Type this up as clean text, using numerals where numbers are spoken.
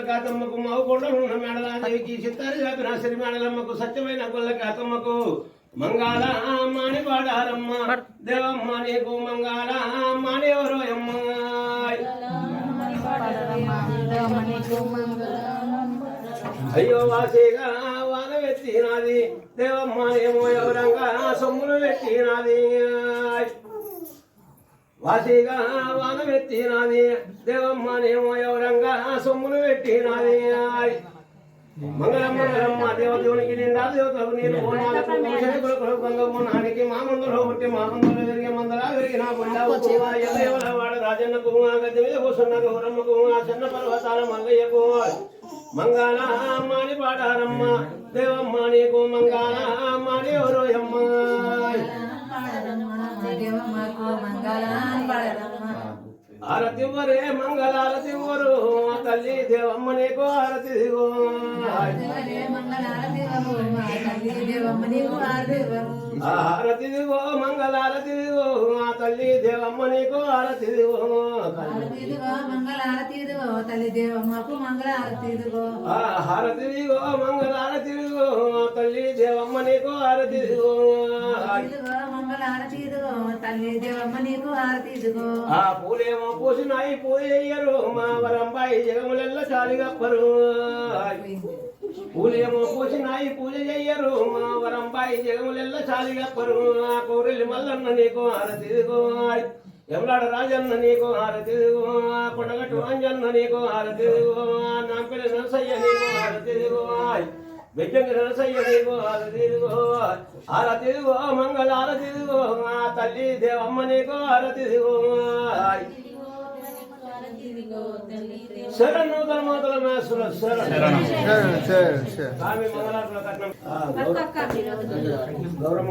కాతమ్మకు మావుకొండనున్న మేడలాదేవికి చిత్తారి జాపిన సిరి మేడలమ్మకు సత్యమైన గొల్ల కాతమ్మకు మంగాళ మాని పాడారమ్మ దేవమ్మ నీకు మంగాళ మాని ఎవరోయమ్మ అయ్యో వాసిగా వాన పెట్టినది దేవమ్మ ఏమో ఎవరంగా సొమ్ములు పెట్టినది వాసిగా వాన పెట్టినది దేవమ్మనేమో ఎవరంగా సొమ్ములు పెట్టినది మంగళం మంగళమ్మ దేవదేవునికి నిండా దేవతలకు నీరు పోనాలకు గంగమ్మ నానికి మా మందులో పుట్టి మా మందులో పెరిగే మందలా పెరిగిన వాడ రాజన్నకు గద్దె మీద కూర్చున్న గౌరమ్మకు చిన్న పర్వతాల మల్లయ్యకు మంగాళ మాని పాడారమ్మ దేవమ్మ నీకు మంగాళ మాని ఎవరోయమ్మ ఆరతి వరే మంగళారతి వరు తల్లి దేవమ్మ నీకు ఆరతి ఆరతి దిగో మంగళారతి దిగో తల్లి దేవమ్మ నీకు ఆరతి దిగో మంగళారతి దిగో తల్లి దేవమ్మకు మంగళారతి దిగో హారతి దిగో మంగళారతి దిగో తల్లి దేవమ్మ నీకు ఆరతి దిగో మంగళారతి దిగో తల్లి దేవమ్మ నీకు ఆరతి దిగో ఆ పూలేమో పూసినాయి పూజ చెయ్యరు మా వరంబాయి జగములెల్ల చాలిగప్పరు పూలేమో పూసినాయి పూజ చెయ్యరు మా వరంబాయి జగములెల్ల చాలిగప్పరు ఆ కోరెల్లి మల్లన్న నీకు ఆరతిదిగో ఎమలాడ రాజన్న నీకు ఆరతిదిగో కొండగట్టు అంజన్న నీకు ఆరతిదిగో నాంపెల్లి నరసయ్య నీకు ఆరతిదిగో బెజ్జంగి నరసయ్య నీకు ఆరతిదిగో ఆరతిదిగో మంగళ ఆరతిదిగో ఆ తల్లి దేవమ్మ నీకు ఆరతిదిగో శరణు ధర్మోదల మేసుల శరణు స్వామి మంగళాకుల కట్నం గౌరవం